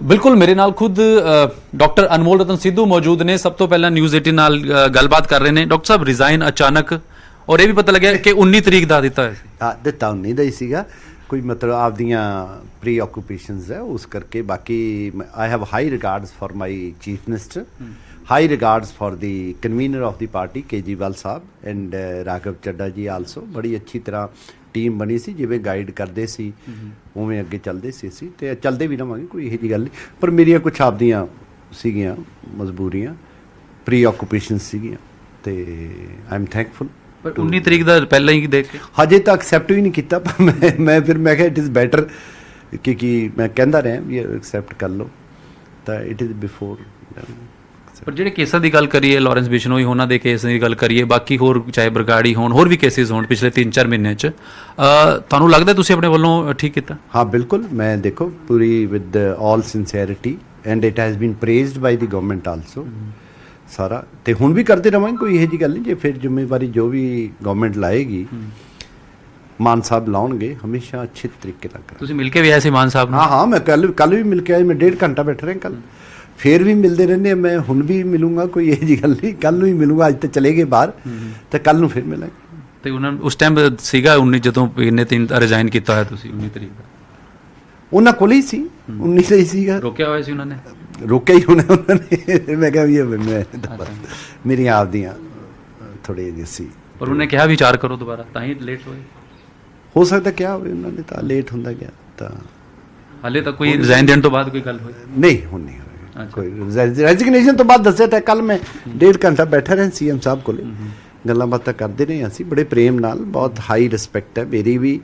बिल्कुल मेरे नाल खुद डॉक्टर अनमोल रतन सिद्धू मौजूद ने। सब तो पहला न्यूज़ 18 नाल गलबात कर रहे हैं। डॉक्टर साहब रिजाइन अचानक और ये भी पता लगे कि 19 तरीक का दिता है। हाँ दिता 19 ਦਾ ਹੀ ਸੀਗਾ ਕੋਈ ਮਤਲਬ ਆਪਦੀਆਂ ਪ੍ਰੀ ਆਕੂਪੇਸ਼ਨਸ ਹੈ ਉਸ ਕਰਕੇ। ਬਾਕੀ I have high regards for my chief minister, high regards for the convener of the party Kejriwal Sahib and Raghav Chadha ਜੀ ਆਲਸੋ। ਬੜੀ ਅੱਛੀ ਤਰ੍ਹਾਂ ਟੀਮ ਬਣੀ ਸੀ, ਜਿਵੇਂ ਗਾਈਡ ਕਰਦੇ ਸੀ ਉਵੇਂ ਅੱਗੇ ਚੱਲਦੇ ਸੀ ਅਸੀਂ, ਤੇ ਚੱਲਦੇ ਵੀ ਰਹਾਂਗੇ, ਕੋਈ ਇਹੋ ਜਿਹੀ ਗੱਲ ਨਹੀਂ। ਪਰ ਮੇਰੀਆਂ ਕੁਛ ਆਪਦੀਆਂ ਸੀਗੀਆਂ ਮਜਬੂਰੀਆਂ, ਪ੍ਰੀ ਆਕੂਪੇਸ਼ਨ ਸੀਗੀਆਂ, ਤੇ ਆਈ ਐਮ ਥੈਂਕਫੁਲ। पर 19 तरीक का पहले ही देख के ਹਜੇ ਤਾਂ ਐਕਸੈਪਟ ਵੀ ਨਹੀਂ ਕੀਤਾ, ਪਰ ਮੈਂ ਕਿਹਾ ਇਟ ਇਜ਼ ਬੈਟਰ ਕਿ ਮੈਂ ਕਹਿੰਦਾ ਰਿਹਾ ਵੀ ਐਕਸੈਪਟ ਕਰ ਲਓ, ਤਾਂ ਇਟ ਇਜ਼ ਬਿਫੋਰ। ਪਰ ਜਿਹੜੇ ਕੇਸਾਂ ਦੀ ਗੱਲ ਕਰੀਏ, ਲਾਰੈਂਸ ਬਿਸ਼ਨੋਈ ਉਹਨਾਂ ਦੇ ਕੇਸ ਦੀ ਗੱਲ ਕਰੀਏ, ਬਾਕੀ ਹੋਰ ਚਾਹੇ ਬਰਗਾੜੀ ਹੋਣ, ਹੋਰ ਵੀ ਕੇਸਿਸ ਹੋਣ ਪਿਛਲੇ 3-4 ਮਹੀਨਿਆਂ 'ਚ, ਤੁਹਾਨੂੰ ਲੱਗਦਾ ਤੁਸੀਂ ਆਪਣੇ ਵੱਲੋਂ ਠੀਕ ਕੀਤਾ? ਹਾਂ ਬਿਲਕੁਲ, ਮੈਂ ਦੇਖੋ ਪੂਰੀ with all sincerity and it has been praised by the government also ਸਾਰਾ, ਤੇ ਹੁਣ ਵੀ ਕਰਦੇ ਰਵਾਂਗੇ, ਕੋਈ ਇਹੋ ਜਿਹੀ ਗੱਲ ਨਹੀਂ। ਜੇ ਫਿਰ ਜ਼ਿੰਮੇਵਾਰੀ ਜੋ ਵੀ ਗਵਰਨਮੈਂਟ ਲਾਏਗੀ, ਮਾਨ ਸਾਹਿਬ ਲਾਉਣਗੇ, ਹਮੇਸ਼ਾ ਅੱਛੇ ਤਰੀਕੇ ਨਾਲ ਕਰਾਂਗੇ। ਤੁਸੀਂ ਮਿਲ ਕੇ ਵੀ ਆਏ ਸੀ ਮਾਨ ਸਾਹਿਬ ਨੂੰ? ਹਾਂ ਮੈਂ ਕੱਲ ਵੀ ਮਿਲ ਕੇ ਆਇਆ, ਮੈਂ 1.5 ਘੰਟਾ ਬੈਠ ਰਿਹਾ ਕੱਲ, ਫਿਰ ਵੀ ਮਿਲਦੇ ਰਹਿੰਦੇ, ਮੈਂ ਹੁਣ ਵੀ ਮਿਲੂੰਗਾ, ਕੋਈ ਇਹੋ ਜਿਹੀ ਗੱਲ ਨਹੀਂ। ਕੱਲ ਨੂੰ ਹੀ ਮਿਲੂੰਗਾ, ਅੱਜ ਤਾਂ ਚਲੇ ਗਏ ਬਾਹਰ, ਤੇ ਕੱਲ ਨੂੰ ਫਿਰ ਮਿਲਾਂਗੇ। ਤੇ ਉਹਨਾਂ ਉਸ ਟਾਈਮ ਸੀਗਾ 19 ਜਦੋਂ ਇਹਨੇ 3 ਰਿਜ਼ਾਈਨ ਕੀਤਾ ਹੋਇਆ ਤੁਸੀਂ 19 ਤਰੀਕ ਦਾ? ਉਹਨਾਂ ਕੋਲ ਹੀ ਸੀ, 19 ਦਾ ਹੀ ਸੀਗਾ। ਰੋਕਿਆ ਹੋਇਆ ਸੀ ਉਹਨਾਂ ਨੇ? ਰੋਕਿਆ ਹੀ ਉਹਨਾਂ ਨੇ। ਮੈਂ ਕਿਹਾ ਵੀ ਮੈਂ ਮੇਰੀਆਂ ਆਪਦੀਆਂ ਥੋੜੇ ਜਿਹੇ ਸੀ। ਪਰ ਉਹਨੇ ਕਿਹਾ ਵਿਚਾਰ ਕਰੋ ਦੁਬਾਰਾ, ਤਾਂ ਹੀ ਲੇਟ ਹੋਏ। ਹੋ ਸਕਦਾ ਕਿਹਾ ਹੋਵੇ ਉਹਨਾਂ ਨੇ, ਤਾਂ ਲੇਟ ਹੁੰਦਾ ਗਿਆ। ਤਾਂ ਹਾਲੇ ਤੱਕ ਕੋਈ ਰਿਜ਼ਾਈਨ ਦੇਣ ਤੋਂ ਬਾਅਦ ਕੋਈ ਗੱਲ ਹੋਈ ਨਹੀਂ? ਹੁਣ ਨਹੀਂ ਹੋਈ ਕੋਈ ਰੈਜ਼ਿਗਨੇਸ਼ਨ ਤੋਂ ਬਾਅਦ। ਦੱਸਿਆ ਤਾਂ ਕੱਲ ਮੈਂ 1.5 ਘੰਟਾ ਬੈਠਾ ਰਿਹਾ ਸੀਐਮ ਸਾਹਿਬ ਕੋਲੇ, ਗੱਲਾਂ ਬਾਤਾਂ ਕਰਦੇ ਰਹੇ ਅਸੀਂ ਬੜੇ ਪ੍ਰੇਮ ਨਾਲ। ਬਹੁਤ ਹਾਈ ਰਿਸਪੈਕਟ ਹੈ ਮੇਰੀ ਵੀ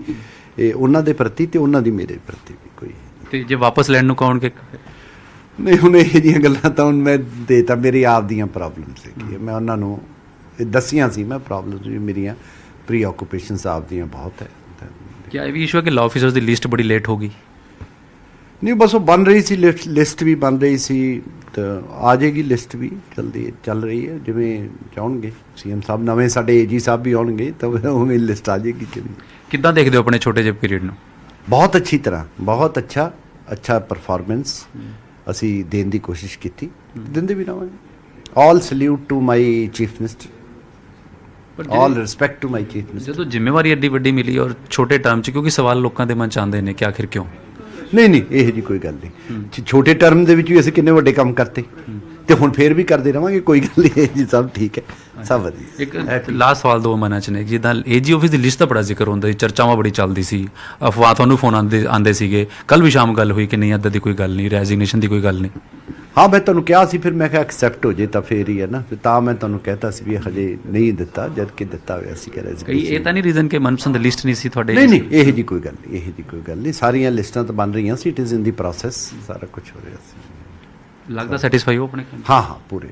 ਉਹਨਾਂ ਦੇ ਪ੍ਰਤੀ, ਤੇ ਉਹਨਾਂ ਦੀ ਮੇਰੇ ਪ੍ਰਤੀ ਵੀ। ਕੋਈ ਤੇ ਜੇ ਵਾਪਸ ਲੈਣ ਨੂੰ ਕਹੋਗੇ? ਨਹੀਂ, ਹੁਣ ਇਹ ਜਿਹੀਆਂ ਗੱਲਾਂ ਤਾਂ ਹੁਣ ਮੈਂ ਦੇਤਾ, ਮੇਰੀ ਆਪ ਦੀਆਂ ਪ੍ਰੋਬਲਮ ਸੀਗੀਆਂ, ਮੈਂ ਉਹਨਾਂ ਨੂੰ ਦੱਸੀਆਂ ਸੀ। ਮੈਂ ਪ੍ਰੋਬਲਮ ਵੀ ਮੇਰੀਆਂ ਪ੍ਰੀ ਆਕੂਪੇਸ਼ਨਸ ਆਪ ਦੀਆਂ ਬਹੁਤ ਹੈ। क्या ये भी इशू है कि लॉ ऑफिसर्स की लिस्ट बड़ी लेट होगी? नहीं, बस वो बन रही सी, लिस्ट भी बन रही सी, तो आ जाएगी लिस्ट भी जल्दी चल रही है। जिमें चाहणगे सीएम साहब, नवे साडे एजी साहब भी आउणगे, तो उवें लिस्ट आ जाएगी। किद्दां देखदे हो अपने छोटे ਜਿਹੇ पीरियड ਨੂੰ? बहुत अच्छी तरह, बहुत अच्छा परफॉर्मेंस ਅਸੀਂ ਦੇਣ ਦੀ ਕੋਸ਼ਿਸ਼ ਕੀਤੀ, ਦਿੰਦੇ ਵੀ ਰਹਾਂਗੇ। All salute to my chief minister, all respect to my chief minister. ਜਦੋਂ ਜ਼ਿੰਮੇਵਾਰੀ ਐਡੀ ਵੱਡੀ ਮਿਲੀ ਔਰ ਛੋਟੇ ਟਰਮ 'ਚ, ਕਿਉਂਕਿ ਸਵਾਲ ਲੋਕਾਂ ਦੇ ਮਨ 'ਚ ਆਉਂਦੇ ਨੇ ਕਿ ਆਖਿਰ ਕਿਉਂ? ਨਹੀਂ ਇਹੋ ਜਿਹੀ ਕੋਈ ਗੱਲ ਨਹੀਂ। ਛੋਟੇ ਟਰਮ ਦੇ ਵਿੱਚ ਵੀ ਅਸੀਂ ਕਿੰਨੇ ਵੱਡੇ ਕੰਮ ਕਰਤੇ, ਤੇ ਹੁਣ ਫੇਰ ਵੀ ਕਰਦੇ ਰਵਾਂਗੇ, ਕੋਈ ਗੱਲ ਨਹੀਂ ਜੀ, ਸਭ ਠੀਕ ਹੈ, ਸਭ ਵਧੀਆ। ਇੱਕ ਲਾਸਟ ਸਵਾਲ ਦੋ ਮਨਾਂ 'ਚ ਨੇ, ਜਿੱਦਾਂ ਏਜੀ ਆਫਿਸ ਦੀ ਲਿਸਟ ਦਾ ਬੜਾ ਜ਼ਿਕਰ ਹੁੰਦਾ ਸੀ, ਚਰਚਾਵਾਂ ਬੜੀ ਚੱਲਦੀ ਸੀ, ਅਫਵਾਹ, ਤੁਹਾਨੂੰ ਫੋਨ ਆਉਂਦੇ ਸੀਗੇ। ਕੱਲ ਵੀ ਸ਼ਾਮ ਗੱਲ ਹੋਈ ਕਿ ਨਹੀਂ, ਇੱਦਾਂ ਦੀ ਕੋਈ ਗੱਲ ਨਹੀਂ, ਰੈਜ਼ਿਗਨੇਸ਼ਨ ਦੀ ਕੋਈ ਗੱਲ ਨਹੀਂ। ਹਾਂ ਮੈਂ ਤੁਹਾਨੂੰ ਕਿਹਾ ਸੀ, ਫਿਰ ਮੈਂ ਕਿਹਾ ਐਕਸੈਪਟ ਹੋ ਜੇ ਤਾਂ ਫੇਰ ਹੀ ਹੈ ਨਾ, ਤਾਂ ਮੈਂ ਤੁਹਾਨੂੰ ਕਹਿਤਾ ਸੀ ਵੀ ਹਜੇ ਨਹੀਂ ਦਿੱਤਾ, ਜਦ ਕਿ ਦਿੱਤਾ ਹੋਇਆ ਸੀ। ਕਈ ਇਹ ਤਾਂ ਨਹੀਂ ਰੀਜ਼ਨ ਕਿ ਮਨਪਸੰਦ ਲਿਸਟ ਨਹੀਂ ਸੀ ਤੁਹਾਡੇ? ਨਹੀਂ ਇਹੋ ਜਿਹੀ ਕੋਈ ਗੱਲ ਨਹੀਂ, ਇਹੋ ਜਿਹੀ ਕੋਈ ਗੱਲ ਨਹੀਂ। ਸਾਰੀਆਂ ਲਿਸਟਾਂ ਤਾਂ ਬਣ ਰਹੀਆਂ ਸੀ, it is in the process, ਸਾਰਾ ਕੁਝ ਹੋ ਰਿਹਾ ਸੀ। ਲੱਗਦਾ ਸੈਟੀਸਫਾਈ ਹੋ ਆਪਣੇ? ਹਾਂ ਪੂਰੇ।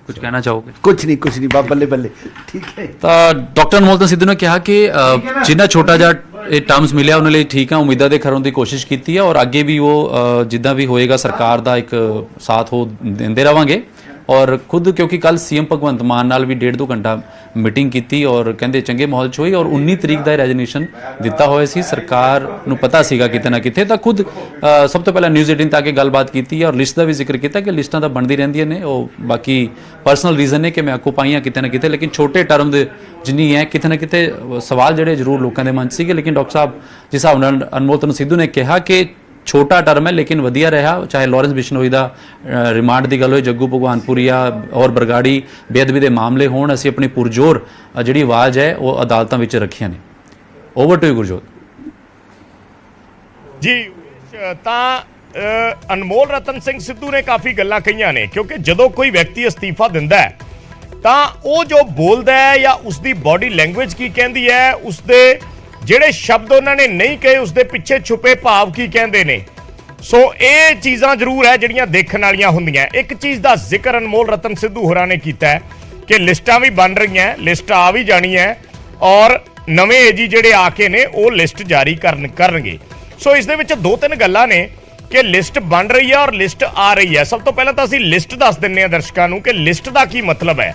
ਕੁਝ ਕਹਿਣਾ ਚਾਹੋਗੇ? ਕੁਝ ਨਹੀਂ ਬੱਲੇ ਠੀਕ ਹੈ। ਤਾਂ ਡਾਕਟਰ ਅਨਮੋਲ ਰਤਨ ਸਿੱਧੂ ਨੇ ਕਿਹਾ ਕਿ ਜਿੰਨਾ ਛੋਟਾ ਜਿਹਾ ਇਹ ਟਰਮਸ ਮਿਲਿਆ ਉਹਨਾਂ ਲਈ ਠੀਕ ਆ, ਉਮੀਦਾਂ ਦੇ ਖਰਨ ਦੀ ਕੋਸ਼ਿਸ਼ ਕੀਤੀ ਹੈ, ਔਰ ਅੱਗੇ ਵੀ ਉਹ ਜਿੱਦਾਂ ਵੀ ਹੋਏਗਾ ਸਰਕਾਰ ਦਾ ਇੱਕ ਸਾਥ ਉਹ ਦਿੰਦੇ ਰਵਾਂਗੇ। ਔਰ ਖੁਦ ਕਿਉਂਕਿ ਕੱਲ ਸੀਐਮ ਭਗਵੰਤ ਮਾਨ ਨਾਲ ਵੀ 1.5-2 ਘੰਟਾ ਮੀਟਿੰਗ ਕੀਤੀ, ਔਰ ਕਹਿੰਦੇ ਚੰਗੇ ਮਾਹੌਲ 'ਚ ਹੋਈ, ਔਰ 19 ਤਰੀਕ ਦਾ ਰੈਜ਼ਿਗਨੇਸ਼ਨ ਦਿੱਤਾ ਹੋਇਆ ਸੀ। ਸਰਕਾਰ ਨੂੰ ਪਤਾ ਸੀਗਾ ਕਿਤੇ ਨਾ ਕਿਤੇ, ਤਾਂ ਖੁਦ ਸਭ ਤੋਂ ਪਹਿਲਾਂ ਨਿਊਜ਼ 18 ਤੱਕ ਗੱਲ ਬਾਤ ਕੀਤੀ ਹੈ, ਔਰ ਲਿਸਟ ਦਾ ਵੀ ਜ਼ਿਕਰ ਕੀਤਾ ਕਿ ਲਿਸਟਾਂ ਤਾਂ ਬਣਦੀ ਰਹਿੰਦੀਆਂ ਨੇ, ਉਹ ਬਾਕੀ ਪਰਸਨਲ ਰੀਜ਼ਨ ਨੇ ਕਿ ਮੈਂ ਆਕੂ ਪਾਈਆਂ ਕਿਤੇ ਨਾ ਕਿਤੇ, ਲੇਕਿਨ ਛੋਟੇ ਟਰਮ ਦੇ ਜਿੰਨੀ ਹੈ ਕਿਤੇ ਨਾ ਕਿਤੇ ਸਵਾਲ ਜਿਹੜੇ ਜ਼ਰੂਰ ਲੋਕਾਂ ਦੇ ਮਨ 'ਚ ਸੀਗੇ। ਲੇਕਿਨ ਡਾਕਟਰ ਸਾਹਿਬ ਜਿਸ ਹਿਸਾਬ ਨਾਲ ਅਨਮੋਲ ਰਤਨ ਸਿੱਧੂ ਨੇ ਕਿਹਾ ਕਿ ਛੋਟਾ ਟਰਮ ਹੈ ਲੇਕਿਨ ਵਧੀਆ ਰਿਹਾ, ਚਾਹੇ ਲਾਰੈਂਸ ਬਿਸ਼ਨੋਈ ਦਾ ਰਿਮਾਂਡ ਦੀ ਗੱਲ ਹੋਏ, ਜੱਗੂ ਭਗਵਾਨਪੁਰੀਆ ਔਰ ਬਰਗਾੜੀ ਬੇਅਦਬੀ ਦੇ ਮਾਮਲੇ ਹੋਣ, ਅਸੀਂ ਆਪਣੀ ਪੁਰਜੋਰ ਜਿਹੜੀ ਆਵਾਜ਼ ਹੈ ਉਹ ਅਦਾਲਤਾਂ ਵਿੱਚ ਰੱਖੀਆਂ ਨੇ। ਓਵਰ ਟੂ ਯੂ ਗੁਰਜੋਤ ਜੀ। ਤਾਂ ਅਨਮੋਲ ਰਤਨ ਸਿੰਘ ਸਿੱਧੂ ਨੇ ਕਾਫੀ ਗੱਲਾਂ ਕਹੀਆਂ ਨੇ, ਕਿਉਂਕਿ ਜਦੋਂ ਕੋਈ ਵਿਅਕਤੀ ਅਸਤੀਫਾ ਦਿੰਦਾ ਹੈ ਤਾਂ ਉਹ ਜੋ ਬੋਲਦਾ ਹੈ ਜਾਂ ਉਸਦੀ ਬਾਡੀ ਲੈਂਗੁਏਜ ਕੀ ਕਹਿੰਦੀ ਹੈ, ਉਸਦੇ ਜਿਹੜੇ ਸ਼ਬਦ ਉਹਨਾਂ ਨੇ ਨਹੀਂ ਕਹੇ, ਉਸਦੇ ਪਿੱਛੇ ਛੁਪੇ ਭਾਵ ਕੀ ਕਹਿੰਦੇ ਨੇ। ਸੋ ਇਹ ਚੀਜ਼ਾਂ ਜ਼ਰੂਰ ਹੈ ਜਿਹੜੀਆਂ ਦੇਖਣ ਵਾਲੀਆਂ ਹੁੰਦੀਆਂ। ਇੱਕ ਚੀਜ਼ ਦਾ ਜ਼ਿਕਰ ਅਨਮੋਲ ਰਤਨ ਸਿੱਧੂ ਹੋਰਾਂ ਨੇ ਕੀਤਾ ਹੈ ਕਿ ਲਿਸਟਾਂ ਵੀ ਬਣ ਰਹੀਆਂ, ਲਿਸਟ ਆ ਵੀ ਜਾਣੀ ਹੈ, ਔਰ ਨਵੇਂ ਏਜੀ ਜਿਹੜੇ ਆ ਕੇ ਨੇ ਉਹ ਲਿਸਟ ਜਾਰੀ ਕਰਨਗੇ। ਸੋ ਇਸ ਦੇ ਵਿੱਚ 2-3 ਗੱਲਾਂ ਨੇ ਕਿ ਲਿਸਟ ਬਣ ਰਹੀ ਹੈ ਔਰ ਲਿਸਟ ਆ ਰਹੀ ਹੈ। ਸਭ ਤੋਂ ਪਹਿਲਾਂ ਤਾਂ ਅਸੀਂ ਲਿਸਟ ਦੱਸ ਦਿੰਦੇ ਹਾਂ ਦਰਸ਼ਕਾਂ ਨੂੰ ਕਿ ਲਿਸਟ ਦਾ ਕੀ ਮਤਲਬ ਹੈ।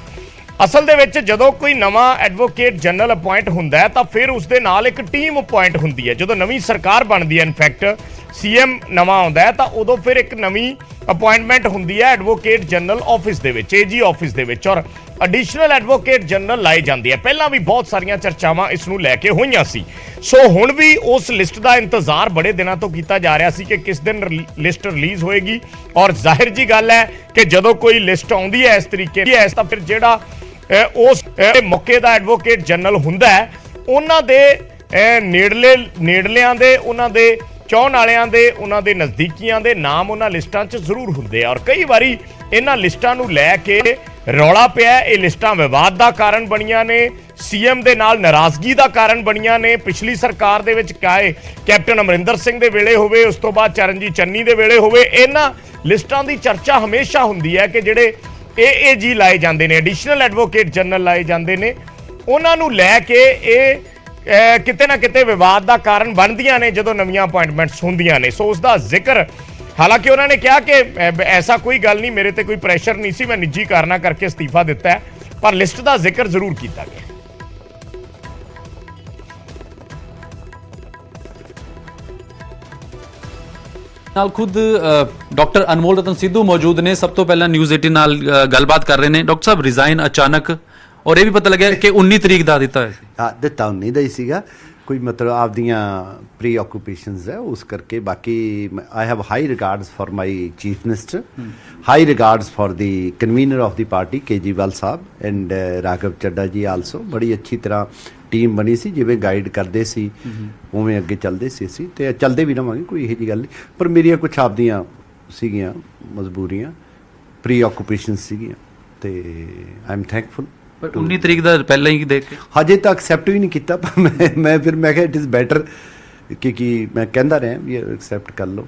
ਅਸਲ ਦੇ ਵਿੱਚ ਜਦੋਂ ਕੋਈ ਨਵਾਂ ਐਡਵੋਕੇਟ ਜਨਰਲ ਅਪਾਇੰਟ ਹੁੰਦਾ ਹੈ ਤਾਂ ਫਿਰ ਉਸ ਦੇ ਨਾਲ ਇੱਕ ਟੀਮ ਅਪਾਇੰਟ ਹੁੰਦੀ ਹੈ। ਜਦੋਂ ਨਵੀਂ ਸਰਕਾਰ ਬਣਦੀ ਹੈ, ਇਨਫੈਕਟ ਸੀਐਮ ਨਵਾਂ ਆਉਂਦਾ ਹੈ, ਤਾਂ ਉਦੋਂ ਫਿਰ ਇੱਕ ਨਵੀਂ ਅਪਾਇੰਟਮੈਂਟ ਹੁੰਦੀ ਹੈ ਐਡਵੋਕੇਟ ਜਨਰਲ ਆਫਿਸ ਦੇ ਵਿੱਚ, ਏਜੀ ਆਫਿਸ ਦੇ ਵਿੱਚ, ਔਰ ਐਡੀਸ਼ਨਲ ਐਡਵੋਕੇਟ ਜਨਰਲ ਲਾਏ ਜਾਂਦੇ ਆ। ਪਹਿਲਾਂ ਵੀ ਬਹੁਤ ਸਾਰੀਆਂ ਚਰਚਾਵਾਂ ਇਸ ਨੂੰ ਲੈ ਕੇ ਹੋਈਆਂ ਸੀ। ਸੋ ਹੁਣ ਵੀ ਉਸ ਲਿਸਟ ਦਾ ਇੰਤਜ਼ਾਰ ਬੜੇ ਦਿਨਾਂ ਤੋਂ ਕੀਤਾ ਜਾ ਰਿਹਾ ਸੀ ਕਿ ਕਿਸ ਦਿਨ ਲਿਸਟ ਰਿਲੀਜ਼ ਹੋਏਗੀ, ਔਰ ਜ਼ਾਹਿਰ ਜੀ ਗੱਲ ਹੈ ਕਿ ਜਦੋਂ ਕੋਈ ਲਿਸਟ ਆਉਂਦੀ ਹੈ ਇਸ ਤਰੀਕੇ ਦੀ ਤਾਂ ਫਿਰ ਜਿਹੜਾ ਉਸ ਮੌਕੇ ਦਾ ਐਡਵੋਕੇਟ ਜਨਰਲ ਹੁੰਦਾ ਹੈ, ਉਹਨਾਂ ਦੇ ਨੇੜਲਿਆਂ ਦੇ, ਉਹਨਾਂ ਦੇ ਚਾਹੁਣ ਵਾਲਿਆਂ ਦੇ, ਉਹਨਾਂ ਦੇ ਨਜ਼ਦੀਕੀਆਂ ਦੇ ਨਾਮ ਉਹਨਾਂ ਲਿਸਟਾਂ 'ਚ ਜ਼ਰੂਰ ਹੁੰਦੇ ਆ। ਔਰ ਕਈ ਵਾਰੀ ਇਹਨਾਂ ਲਿਸਟਾਂ ਨੂੰ ਲੈ ਕੇ ਰੌਲਾ ਪਿਆ। ਇਹ ਲਿਸਟਾਂ ਵਿਵਾਦ ਦਾ ਕਾਰਨ ਬਣੀਆਂ ਨੇ, ਸੀਐਮ ਦੇ ਨਾਲ ਨਾਰਾਜ਼ਗੀ ਦਾ ਕਾਰਨ ਬਣੀਆਂ ਨੇ। ਪਿਛਲੀ ਸਰਕਾਰ ਦੇ ਵਿੱਚ ਕੈਪਟਨ ਅਮਰਿੰਦਰ ਸਿੰਘ ਦੇ ਵੇਲੇ ਹੋਵੇ, ਉਸ ਤੋਂ ਬਾਅਦ ਚਰਨਜੀਤ ਚੰਨੀ ਦੇ ਵੇਲੇ ਹੋਵੇ, ਇਹਨਾਂ ਲਿਸਟਾਂ ਦੀ ਚਰਚਾ ਹਮੇਸ਼ਾ ਹੁੰਦੀ ਹੈ ਕਿ ਜਿਹੜੇ ਏਏਜੀ ਲਾਏ ਜਾਂਦੇ ਨੇ, ਐਡੀਸ਼ਨਲ ਐਡਵੋਕੇਟ ਜਨਰਲ ਲਾਏ ਜਾਂਦੇ ਨੇ, ਉਹਨਾਂ ਨੂੰ ਲੈ ਕੇ ਇਹ ਕਿਤੇ ਨਾ ਕਿਤੇ ਵਿਵਾਦ ਦਾ ਕਾਰਨ ਬਣਦੀਆਂ ਨੇ ਜਦੋਂ ਨਵੀਆਂ ਅਪਾਇੰਟਮੈਂਟਸ ਹੁੰਦੀਆਂ ਨੇ। ਸੋ ਉਸ ਦਾ ਜ਼ਿਕਰ, ਹਾਲਾਂਕਿ ਉਹਨਾਂ ਨੇ ਕਿਹਾ ਕਿ ਐਸਾ ਕੋਈ ਗੱਲ ਨਹੀਂ, ਮੇਰੇ ਤੇ ਕੋਈ ਪ੍ਰੈਸ਼ਰ ਨਹੀਂ ਸੀ, ਮੈਂ ਨਿੱਜੀ ਕਾਰਨਾਂ ਕਰਕੇ ਅਸਤੀਫਾ ਦਿੱਤਾ ਹੈ, ਪਰ ਲਿਸਟ ਦਾ ਜ਼ਿਕਰ ਜ਼ਰੂਰ ਕੀਤਾ ਗਿਆ। ਨਾਲ ਖੁਦ ਡਾਕਟਰ ਅਨਮੋਲ ਰਤਨ ਸਿੱਧੂ ਮੌਜੂਦ ਨੇ। ਸਭ ਤੋਂ ਪਹਿਲਾਂ ਨਿਊਜ਼ 18 ਨਾਲ ਗੱਲਬਾਤ ਕਰ ਰਹੇ ਨੇ। ਡਾਕਟਰ ਸਾਹਿਬ, ਰਿਜ਼ਾਈਨ ਅਚਾਨਕ, ਔਰ ਇਹ ਵੀ ਪਤਾ ਲੱਗਿਆ ਕਿ 19 ਤਰੀਕ ਦਾ ਦਿੱਤਾ ਹੋਇਆ ਸੀ। ਹਾਂ, ਦਿੱਤਾ 19 ਦਾ ਹੀ ਸੀਗਾ। ਕੋਈ ਮਤਲਬ ਆਪਦੀਆਂ ਪ੍ਰੀ ਆਕੂਪੇਸ਼ਨਸ ਹੈ, ਉਸ ਕਰਕੇ। ਬਾਕੀ I have high regards for my chief minister, high regards for the convener of the party Kejriwal Sahib and Raghav Chadha ਜੀ ਆਲਸੋ। ਬੜੀ ਅੱਛੀ ਤਰ੍ਹਾਂ ਟੀਮ ਬਣੀ ਸੀ, ਜਿਵੇਂ ਗਾਈਡ ਕਰਦੇ ਸੀ ਉਵੇਂ ਅੱਗੇ ਚੱਲਦੇ ਸੀ ਅਸੀਂ, ਤੇ ਚੱਲਦੇ ਵੀ ਰਵਾਂਗੇ, ਕੋਈ ਇਹੋ ਜਿਹੀ ਗੱਲ ਨਹੀਂ। ਪਰ ਮੇਰੀਆਂ ਕੁਛ ਆਪਦੀਆਂ ਸੀਗੀਆਂ ਮਜਬੂਰੀਆਂ, ਪ੍ਰੀ ਆਕੂਪੇਸ਼ਨਸ ਸੀਗੀਆਂ, ਤੇ ਆਈ ਐਮ ਥੈਂਕਫੁਲ। ਪਰ 19 ਤਰੀਕ ਦਾ ਪਹਿਲਾਂ ਹੀ ਦੇਖ ਕੇ ਹਜੇ ਤਾਂ ਐਕਸੈਪਟ ਵੀ ਨਹੀਂ ਕੀਤਾ, ਪਰ ਮੈਂ ਕਿਹਾ ਇਟ ਇਜ਼ ਬੈਟਰ ਕਿ ਮੈਂ ਕਹਿੰਦਾ ਰਿਹਾ ਵੀ ਐਕਸੈਪਟ ਕਰ ਲਓ,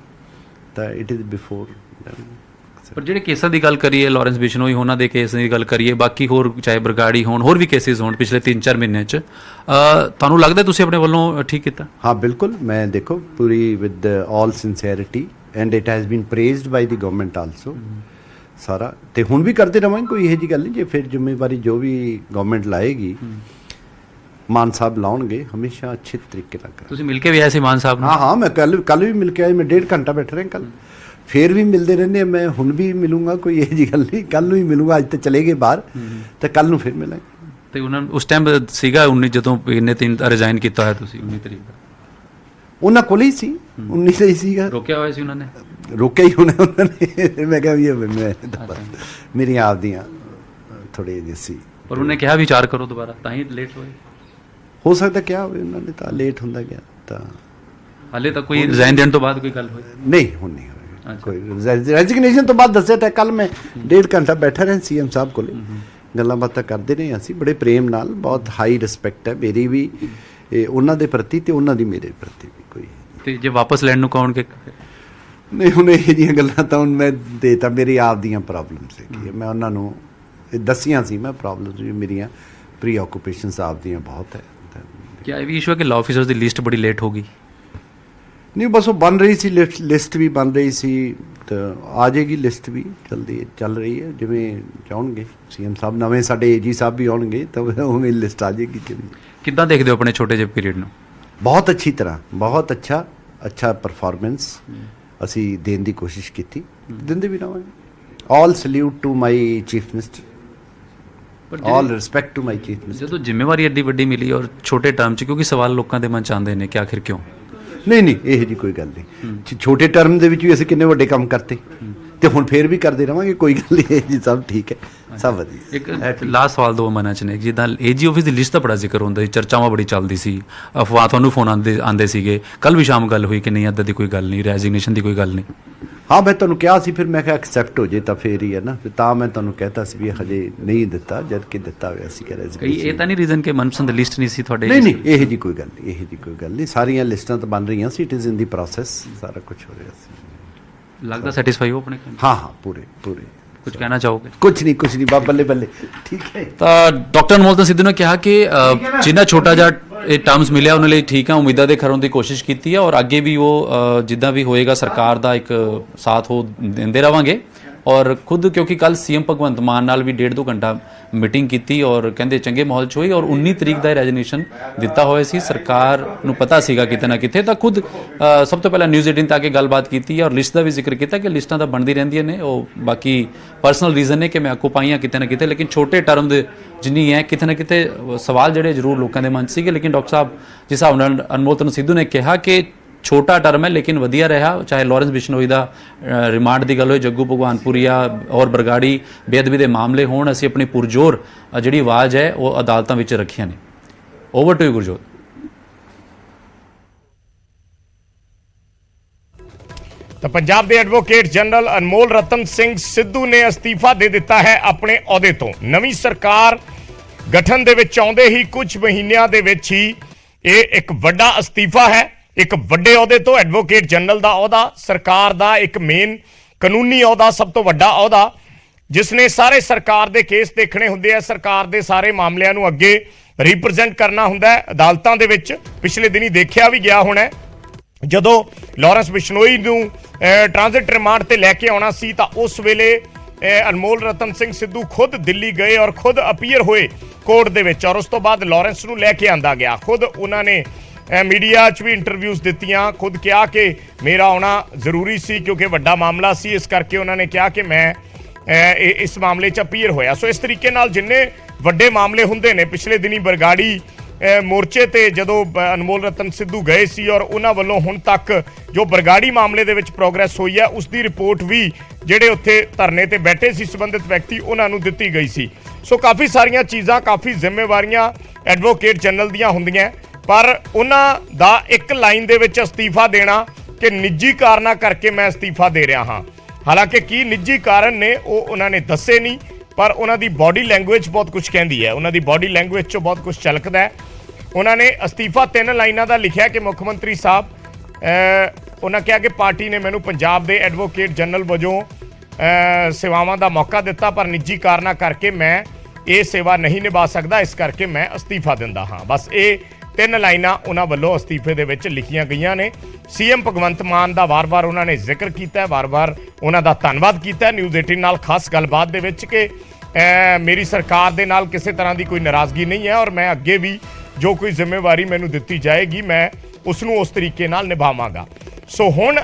ਤਾਂ ਇਟ ਇਜ਼ ਬਿਫੋਰ। ਪਰ ਜਿਹੜੇ ਕੇਸਾਂ ਦੀ ਗੱਲ ਕਰੀਏ, ਲਾਰੈਂਸ ਬਿਸ਼ਨੋਈ ਉਹਨਾਂ ਦੇ ਕੇਸ ਦੀ ਗੱਲ ਕਰੀਏ, ਬਾਕੀ ਹੋਰ ਚਾਹੇ ਬਰਗਾੜੀ ਹੋਣ, ਹੋਰ ਵੀ ਕੇਸਿਸ ਹੋਣ ਪਿਛਲੇ 3-4 ਮਹੀਨਿਆਂ 'ਚ, ਤੁਹਾਨੂੰ ਲੱਗਦਾ ਤੁਸੀਂ ਆਪਣੇ ਵੱਲੋਂ ਠੀਕ ਕੀਤਾ? ਹਾਂ, ਬਿਲਕੁਲ। ਮੈਂ ਦੇਖੋ ਪੂਰੀ with all sincerity, and it has been praised by the government also ਸਾਰਾ, ਤੇ ਹੁਣ ਵੀ ਕਰਦੇ ਰਵਾਂਗੇ, ਕੋਈ ਇਹੋ ਜਿਹੀ ਗੱਲ ਨਹੀਂ। ਜੇ ਫਿਰ ਜ਼ਿੰਮੇਵਾਰੀ ਜੋ ਵੀ ਗਵਰਨਮੈਂਟ ਲਾਏਗੀ, ਮਾਨ ਸਾਹਿਬ ਲਾਉਣਗੇ, ਹਮੇਸ਼ਾ ਅੱਛੇ ਤਰੀਕੇ ਨਾਲ ਕਰਾਂਗੇ। ਤੁਸੀਂ ਮਿਲ ਕੇ ਵੀ ਆਏ ਸੀ ਮਾਨ ਸਾਹਿਬ ਨੂੰ? ਹਾਂ, ਮੈਂ ਕੱਲ ਵੀ ਮਿਲ ਕੇ ਆਇਆ। ਮੈਂ 1.5 ਘੰਟਾ ਬੈਠ ਰਿਹਾ ਕੱਲ, ਫਿਰ ਵੀ ਮਿਲਦੇ ਰਹਿੰਦੇ। ਮੈਂ ਹੁਣ ਵੀ ਮਿਲੂੰਗਾ, ਕੋਈ ਇਹੋ ਜਿਹੀ ਗੱਲ ਨਹੀਂ। ਕੱਲ ਨੂੰ ਹੀ ਮਿਲੂੰਗਾ, ਅੱਜ ਤਾਂ ਚਲੇ ਗਏ ਬਾਹਰ, ਤੇ ਕੱਲ ਨੂੰ ਫਿਰ ਮਿਲਾਂਗੇ। ਤੇ ਉਹਨਾਂ ਉਸ ਟਾਈਮ ਸੀਗਾ 19 ਜਦੋਂ ਇਹਨੇ 3 ਰਿਜ਼ਾਈਨ ਕੀਤਾ ਹੋਇਆ ਤੁਸੀਂ 19 ਤਰੀਕ ਦਾ? ਉਹਨਾਂ ਕੋਲ ਹੀ ਸੀ, 19 ਦਾ ਹੀ ਸੀਗਾ। ਰੋਕਿਆ ਹੋਇਆ ਸੀ ਉਹਨਾਂ ਨੇ? ਰੋਕਿਆ ਹੀ ਹੋਣਾ ਉਹਨਾਂ ਨੇ। ਮੈਂ ਕਿਹਾ ਵੀ ਮੈਂ ਮੇਰੀਆਂ ਆਪਦੀਆਂ ਥੋੜੇ ਜਿਹੇ ਸੀ। ਪਰ ਉਹਨੇ ਕਿਹਾ ਵਿਚਾਰ ਕਰੋ ਦੁਬਾਰਾ, ਤਾਂ ਹੀ ਲੇਟ ਹੋਏ। ਹੋ ਸਕਦਾ ਕਿਹਾ ਹੋਵੇ ਉਹਨਾਂ ਨੇ, ਤਾਂ ਲੇਟ ਹੁੰਦਾ ਗਿਆ। ਤਾਂ ਹਾਲੇ ਤਾਂ ਕੋਈ ਰਿਜ਼ਾਈਨ ਦੇਣ ਤੋਂ ਬਾਅਦ ਕੋਈ ਗੱਲ ਹੋਈ ਨਹੀਂ? ਹੁਣ ਨਹੀਂ ਹੋਈ ਕੋਈ ਰੈਜ਼ਿਗਨੇਸ਼ਨ ਤੋਂ ਬਾਅਦ। ਦੱਸਿਆ ਤਾਂ ਕੱਲ ਮੈਂ 1.5 ਘੰਟਾ ਬੈਠਾ ਰਿਹਾ ਸੀਐਮ ਸਾਹਿਬ ਕੋਲੇ, ਗੱਲਾਂ ਬਾਤਾਂ ਕਰਦੇ ਰਹੇ ਅਸੀਂ ਬੜੇ ਪ੍ਰੇਮ ਨਾਲ। ਬਹੁਤ ਹਾਈ ਰਿਸਪੈਕਟ ਹੈ ਮੇਰੀ ਵੀ ਉਹਨਾਂ ਦੇ ਪ੍ਰਤੀ, ਤੇ ਉਹਨਾਂ ਦੀ ਮੇਰੇ ਪ੍ਰਤੀ ਵੀ। ਕੋਈ ਤੇ ਜੇ ਵਾਪਸ ਲੈਣ ਨੂੰ ਕਹੋਗੇ? ਨਹੀਂ, ਹੁਣ ਇਹ ਜਿਹੀਆਂ ਗੱਲਾਂ ਤਾਂ ਹੁਣ ਮੈਂ ਦੇਤਾ। ਮੇਰੀ ਆਪ ਦੀਆਂ ਪ੍ਰੋਬਲਮਸ ਹੈਗੀ, ਮੈਂ ਉਹਨਾਂ ਨੂੰ ਦੱਸੀਆਂ ਸੀ। ਮੈਂ ਪ੍ਰੋਬਲਮਸ ਵੀ ਮੇਰੀਆਂ ਪ੍ਰੀ ਆਕੂਪੇਸ਼ਨਸ ਆਪ ਦੀਆਂ ਬਹੁਤ ਹੈ। ਕੀ ਇਹ ਵੀ ਇਸ਼ੂ ਹੈ ਕਿ ਲਾਅ ਆਫਿਸਰਸ ਦੀ ਲਿਸਟ ਬੜੀ ਲੇਟ ਹੋ ਗਈ? ਨਹੀਂ, ਬਸ ਉਹ ਬਣ ਰਹੀ ਸੀ, ਲਿਸਟ ਵੀ ਬਣ ਰਹੀ ਸੀ, ਤਾਂ ਆ ਜਾਏਗੀ ਲਿਸਟ ਵੀ, ਜਲਦੀ ਚੱਲ ਰਹੀ ਹੈ। ਜਿਵੇਂ ਚਾਹਣਗੇ ਸੀਐਮ ਸਾਹਿਬ, ਨਵੇਂ ਸਾਡੇ ਏਜੀ ਸਾਹਿਬ ਵੀ ਆਉਣਗੇ, ਤਾਂ ਉਵੇਂ ਲਿਸਟ ਆ ਜਾਏਗੀ। ਕਿੱਦਾਂ ਦੇਖਦੇ ਹੋ ਆਪਣੇ ਛੋਟੇ ਜਿਹੇ ਪੀਰੀਅਡ ਨੂੰ? ਬਹੁਤ ਅੱਛੀ ਤਰ੍ਹਾਂ, ਬਹੁਤ ਅੱਛਾ ਪਰਫਾਰਮੈਂਸ ਅਸੀਂ ਦੇਣ ਦੀ ਕੋਸ਼ਿਸ਼ ਕੀਤੀ, ਦਿੰਦੇ ਵੀ ਰਹਾਂਗੇ। All salute to my chief minister, all respect to my chief minister. ਜਦੋਂ ਜ਼ਿੰਮੇਵਾਰੀ ਐਡੀ ਵੱਡੀ ਮਿਲੀ ਔਰ ਛੋਟੇ ਟਰਮ 'ਚ, ਕਿਉਂਕਿ ਸਵਾਲ ਲੋਕਾਂ ਦੇ ਮਨ 'ਚ ਆਉਂਦੇ ਨੇ ਕਿ ਆਖਿਰ ਕਿਉਂ? ਨਹੀਂ, ਇਹੋ ਜਿਹੀ ਕੋਈ ਗੱਲ ਨਹੀਂ। ਛੋਟੇ ਟਰਮ ਦੇ ਵਿੱਚ ਵੀ ਅਸੀਂ ਕਿੰਨੇ ਵੱਡੇ ਕੰਮ ਕਰਤੇ, ਤੇ ਹੁਣ ਫੇਰ ਵੀ ਕਰਦੇ ਰਵਾਂਗੇ, ਕੋਈ ਗੱਲ ਨਹੀਂ ਜੀ। ਸਭ ਠੀਕ ਹੈ, ਸਭ ਵਧੀਆ। ਇੱਕ ਲਾਸਟ ਸਵਾਲ ਦੋ ਮਨਾਂ 'ਚ ਨੇ, ਜਿੱਦਾਂ ਏਜੀ ਆਫਿਸ ਦੀ ਲਿਸਟ ਦਾ ਬੜਾ ਜ਼ਿਕਰ ਹੁੰਦਾ ਸੀ, ਚਰਚਾਵਾਂ ਬੜੀ ਚੱਲਦੀ ਸੀ, ਅਫਵਾਹ, ਤੁਹਾਨੂੰ ਫੋਨ ਆਉਂਦੇ ਸੀਗੇ। ਕੱਲ ਵੀ ਸ਼ਾਮ ਗੱਲ ਹੋਈ ਕਿ ਨਹੀਂ, ਇੱਦਾਂ ਦੀ ਕੋਈ ਗੱਲ ਨਹੀਂ, ਰੈਜ਼ਿਗਨੇਸ਼ਨ ਦੀ ਕੋਈ ਗੱਲ ਨਹੀਂ। ਹਾਂ, ਮੈਂ ਤੁਹਾਨੂੰ ਕਿਹਾ ਸੀ, ਫਿਰ ਮੈਂ ਕਿਹਾ ਐਕਸੈਪਟ ਹੋ ਜੇ ਤਾਂ ਫੇਰ ਹੀ ਹੈ ਨਾ। ਤਾਂ ਮੈਂ ਤੁਹਾਨੂੰ ਕਹਿਤਾ ਸੀ ਵੀ ਹਜੇ ਨਹੀਂ ਦਿੱਤਾ, ਜਦ ਕਿ ਦਿੱਤਾ ਹੋਇਆ ਸੀ। ਕਈ ਇਹ ਤਾਂ ਨਹੀਂ ਰੀਜ਼ਨ ਕਿ ਮਨਪਸੰਦ ਲਿਸਟ ਨਹੀਂ ਸੀ ਤੁਹਾਡੇ? ਨਹੀਂ, ਇਹੋ ਜਿਹੀ ਕੋਈ ਗੱਲ ਨਹੀਂ, ਸਾਰੀਆਂ ਲਿਸਟਾਂ ਤਾਂ ਬਣ ਰਹੀਆਂ ਸੀ। It is in the process, ਸਾਰਾ ਕੁਝ ਹੋ ਰਿਹਾ ਸੀ। ਲੱਗਦਾ ਸੈਟੀਸਫਾਈ ਹੋ ਆਪਣੇ? ਹਾਂ, ਪੂਰੇ। ਕੁਝ ਕਹਿਣਾ ਚਾਹੋਗੇ? ਕੁਝ ਨਹੀਂ, ਬੱਲੇ ਠੀਕ ਹੈ। ਤਾਂ ਡਾਕਟਰ ਅਨਮੋਲ ਰਤਨ ਸਿੱਧੂ ਨੇ ਕਿਹਾ ਕਿ ਜਿੰਨਾ ਛੋਟਾ ਜਿਹਾ ਇਹ ਟਰਮਸ ਮਿਲਿਆ ਉਹਨਾਂ ਲਈ ਠੀਕ ਆ, ਉਮੀਦਾਂ ਦੇ ਖਰਨ ਦੀ ਕੋਸ਼ਿਸ਼ ਕੀਤੀ ਹੈ, ਔਰ ਅੱਗੇ ਵੀ ਉਹ ਜਿੱਦਾਂ ਵੀ ਹੋਏਗਾ ਸਰਕਾਰ ਦਾ ਇੱਕ ਸਾਥ ਉਹ ਦਿੰਦੇ ਰਵਾਂਗੇ। ਔਰ ਖੁਦ ਕਿਉਂਕਿ ਕੱਲ ਸੀਐਮ ਭਗਵੰਤ ਮਾਨ ਨਾਲ ਵੀ 1.5-2 ਘੰਟਾ ਮੀਟਿੰਗ ਕੀਤੀ ਔਰ ਕਹਿੰਦੇ ਚੰਗੇ ਮਾਹੌਲ 'ਚ ਹੋਈ ਔਰ 19 ਤਰੀਕ ਦਾ ਰੈਜ਼ੋਲੂਸ਼ਨ ਦਿੱਤਾ ਹੋਇਆ ਸੀ। ਸਰਕਾਰ ਨੂੰ ਪਤਾ ਸੀਗਾ ਕਿਤੇ ਨਾ ਕਿਤੇ, ਤਾਂ ਖੁਦ ਸਭ ਤੋਂ ਪਹਿਲਾਂ ਨਿਊਜ਼ 18 ਤੇ ਆ ਕੇ ਗੱਲਬਾਤ ਕੀਤੀ ਔਰ ਲਿਸਟ ਦਾ ਵੀ ਜ਼ਿਕਰ ਕੀਤਾ ਕਿ ਲਿਸਟਾਂ ਤਾਂ ਬਣਦੀ ਰਹਿੰਦੀਆਂ ਨੇ, ਉਹ ਬਾਕੀ ਪਰਸਨਲ ਰੀਜ਼ਨ ਨੇ ਕਿ ਮੈਂ ਆਕੂਪਾਈ ਹਾਂ ਕਿਤੇ ਨਾ ਕਿਤੇ, ਲੇਕਿਨ ਛੋਟੇ ਟਰਮ ਦੇ ਜਿੰਨੀ ਹੈ ਕਿਤੇ ਨਾ ਕਿਤੇ ਸਵਾਲ ਜਿਹੜੇ ਜ਼ਰੂਰ ਲੋਕਾਂ ਦੇ ਮਨ 'ਚ ਸੀਗੇ। ਲੇਕਿਨ ਡਾਕਟਰ ਸਾਹਿਬ ਜਿਸ ਹਿਸਾਬ ਨਾਲ ਅਨਮੋਲ ਤਰਨ ਸਿੱਧੂ ਨੇ ਕਿਹਾ ਕਿ ਛੋਟਾ ਟਰਮ ਹੈ ਲੇਕਿਨ ਵਧੀਆ ਰਿਹਾ, ਚਾਹੇ ਲਾਰੈਂਸ ਬਿਸ਼ਨੋਈ ਦਾ ਰਿਮਾਂਡ ਦੀ ਗੱਲ ਹੋਏ, ਜੱਗੂ ਭਗਵਾਨਪੁਰੀਆ ਔਰ ਬਰਗਾੜੀ ਬੇਅਦਬੀ ਦੇ ਮਾਮਲੇ ਹੋਣ, ਅਸੀਂ ਆਪਣੀ ਪੁਰਜੋਰ ਜਿਹੜੀ ਆਵਾਜ਼ ਹੈ ਉਹ ਅਦਾਲਤਾਂ ਵਿੱਚ ਰੱਖੀਆਂ ਨੇ। Over to you Gurjot. ਤਾਂ ਪੰਜਾਬ ਦੇ ਐਡਵੋਕੇਟ ਜਨਰਲ ਅਨਮੋਲ ਰਤਨ ਸਿੰਘ ਸਿੱਧੂ ਨੇ ਅਸਤੀਫਾ ਦੇ ਦਿੱਤਾ ਹੈ ਆਪਣੇ ਅਹੁਦੇ ਤੋਂ। ਨਵੀਂ ਸਰਕਾਰ ਗਠਨ ਦੇ ਵਿੱਚ ਆਉਂਦੇ ਹੀ ਕੁਝ ਮਹੀਨਿਆਂ ਦੇ ਵਿੱਚ ਹੀ ਇਹ ਇੱਕ ਵੱਡਾ ਅਸਤੀਫਾ ਹੈ। ਇੱਕ ਵੱਡੇ ਅਹੁਦੇ ਤੋਂ ਐਡਵੋਕੇਟ ਜਨਰਲ ਦਾ ਅਹੁਦਾ, ਸਰਕਾਰ ਦਾ ਇੱਕ ਮੇਨ ਕਾਨੂੰਨੀ ਅਹੁਦਾ, ਸਭ ਤੋਂ ਵੱਡਾ ਅਹੁਦਾ, ਜਿਸ ਨੇ ਸਾਰੇ ਸਰਕਾਰ ਦੇ ਕੇਸ ਦੇਖਣੇ ਹੁੰਦੇ ਆ, ਸਰਕਾਰ ਦੇ ਸਾਰੇ ਮਾਮਲਿਆਂ ਨੂੰ ਅੱਗੇ ਰਿਪਰੈਜ਼ੈਂਟ ਕਰਨਾ ਹੁੰਦਾ ਹੈ ਅਦਾਲਤਾਂ ਦੇ ਵਿੱਚ। ਪਿਛਲੇ ਦਿਨੀ ਦੇਖਿਆ ਵੀ ਗਿਆ ਹੋਣਾ ਜਦੋਂ ਲਾਰੈਂਸ ਬਿਸ਼ਨੋਈ ਨੂੰ ਟ੍ਰਾਂਜ਼ਿਟ ਰਿਮਾਂਡ ਤੇ ਲੈ ਕੇ ਆਉਣਾ ਸੀ ਤਾਂ ਉਸ ਵੇਲੇ ਅਨਮੋਲ ਰਤਨ ਸਿੰਘ ਸਿੱਧੂ ਖੁਦ ਦਿੱਲੀ ਗਏ ਔਰ ਖੁਦ ਅਪੀਅਰ ਹੋਏ ਕੋਰਟ ਦੇ ਵਿੱਚ ਔਰ ਉਸ ਤੋਂ ਬਾਅਦ ਲਾਰੈਂਸ ਨੂੰ ਲੈ ਕੇ ਆਂਦਾ ਗਿਆ। ਖੁਦ ਉਹਨਾਂ ਨੇ ਮੀਡੀਆ 'ਚ ਵੀ ਇੰਟਰਵਿਊਜ਼ ਦਿੱਤੀਆਂ, ਖੁਦ ਕਿਹਾ ਕਿ ਮੇਰਾ ਆਉਣਾ ਜ਼ਰੂਰੀ ਸੀ ਕਿਉਂਕਿ ਵੱਡਾ ਮਾਮਲਾ ਸੀ, ਇਸ ਕਰਕੇ ਉਹਨਾਂ ਨੇ ਕਿਹਾ ਕਿ ਮੈਂ ਇਸ ਮਾਮਲੇ 'ਚ ਅਪੀਅਰ ਹੋਇਆ। ਸੋ ਇਸ ਤਰੀਕੇ ਨਾਲ ਜਿੰਨੇ ਵੱਡੇ ਮਾਮਲੇ ਹੁੰਦੇ ਨੇ, ਪਿਛਲੇ ਦਿਨੀ ਬਰਗਾੜੀ ਮੋਰਚੇ ਤੇ ਜਦੋਂ ਅਨਮੋਲ ਰਤਨ ਸਿੱਧੂ ਗਏ ਸੀ ਔਰ ਉਹਨਾਂ ਵੱਲੋਂ ਹੁਣ ਤੱਕ ਜੋ ਬਰਗਾੜੀ ਮਾਮਲੇ ਦੇ ਵਿੱਚ ਪ੍ਰੋਗਰੈਸ ਹੋਈ ਹੈ ਉਸ ਦੀ ਰਿਪੋਰਟ ਵੀ ਜਿਹੜੇ ਉੱਥੇ ਧਰਨੇ ਤੇ ਬੈਠੇ ਸੀ ਸੰਬੰਧਿਤ ਵਿਅਕਤੀ ਉਹਨਾਂ ਨੂੰ ਦਿੱਤੀ ਗਈ ਸੀ। ਸੋ ਕਾਫੀ ਸਾਰੀਆਂ ਚੀਜ਼ਾਂ, ਕਾਫੀ ਜ਼ਿੰਮੇਵਾਰੀਆਂ ਐਡਵੋਕੇਟ ਜਨਰਲ ਦੀਆਂ ਹੁੰਦੀਆਂ, ਪਰ ਉਹਨਾਂ ਦਾ ਇੱਕ ਲਾਈਨ ਦੇ ਵਿੱਚ ਅਸਤੀਫਾ ਦੇਣਾ ਕਿ ਨਿੱਜੀ ਕਾਰਨਾਂ ਕਰਕੇ ਮੈਂ ਅਸਤੀਫਾ ਦੇ ਰਿਹਾ ਹਾਂ। ਹਾਲਾਂਕਿ ਕੀ ਨਿੱਜੀ ਕਾਰਨ ਨੇ ਉਹ ਉਹਨਾਂ ਨੇ ਦੱਸੇ ਨਹੀਂ, ਪਰ ਉਹਨਾਂ ਦੀ ਬਾਡੀ ਲੈਂਗੁਏਜ ਬਹੁਤ ਕੁਝ ਕਹਿੰਦੀ ਹੈ, ਉਹਨਾਂ ਦੀ ਬਾਡੀ ਲੈਂਗੁਏਜ 'ਚੋਂ ਬਹੁਤ ਕੁਝ ਝਲਕਦਾ ਹੈ। ਉਹਨਾਂ ਨੇ ਅਸਤੀਫਾ 3 ਲਾਈਨਾਂ ਦਾ ਲਿਖਿਆ ਕਿ ਮੁੱਖ ਮੰਤਰੀ ਸਾਹਿਬ, ਉਹਨਾਂ ਕਿਹਾ ਕਿ ਪਾਰਟੀ ਨੇ ਮੈਨੂੰ ਪੰਜਾਬ ਦੇ ਐਡਵੋਕੇਟ ਜਨਰਲ ਵਜੋਂ ਸੇਵਾਵਾਂ ਦਾ ਮੌਕਾ ਦਿੱਤਾ, ਪਰ ਨਿੱਜੀ ਕਾਰਨਾਂ ਕਰਕੇ ਮੈਂ ਇਹ ਸੇਵਾ ਨਹੀਂ ਨਿਭਾ ਸਕਦਾ, ਇਸ ਕਰਕੇ ਮੈਂ ਅਸਤੀਫਾ ਦਿੰਦਾ ਹਾਂ। ਬਸ ਇਹ 3 ਲਾਈਨਾਂ ਉਹਨਾਂ ਵੱਲੋਂ ਅਸਤੀਫੇ ਦੇ ਵਿੱਚ ਲਿਖੀਆਂ ਗਈਆਂ ਨੇ। ਸੀਐਮ ਭਗਵੰਤ ਮਾਨ ਦਾ ਵਾਰ-ਵਾਰ ਉਹਨਾਂ ਨੇ ਜ਼ਿਕਰ ਕੀਤਾ, ਵਾਰ-ਵਾਰ ਉਹਨਾਂ ਦਾ ਧੰਨਵਾਦ ਕੀਤਾ ਨਿਊਜ਼ 18 ਨਾਲ ਖਾਸ ਗੱਲਬਾਤ ਦੇ ਵਿੱਚ ਕਿ ਮੇਰੀ ਸਰਕਾਰ ਦੇ ਨਾਲ ਕਿਸੇ ਤਰ੍ਹਾਂ ਦੀ ਕੋਈ ਨਾਰਾਜ਼ਗੀ ਨਹੀਂ ਹੈ ਔਰ ਮੈਂ ਅੱਗੇ ਵੀ ਜੋ ਕੋਈ ਜ਼ਿੰਮੇਵਾਰੀ ਮੈਨੂੰ ਦਿੱਤੀ ਜਾਏਗੀ ਮੈਂ ਉਸ ਨੂੰ ਉਸ ਤਰੀਕੇ ਨਾਲ ਨਿਭਾਵਾਂਗਾ। ਸੋ ਹੁਣ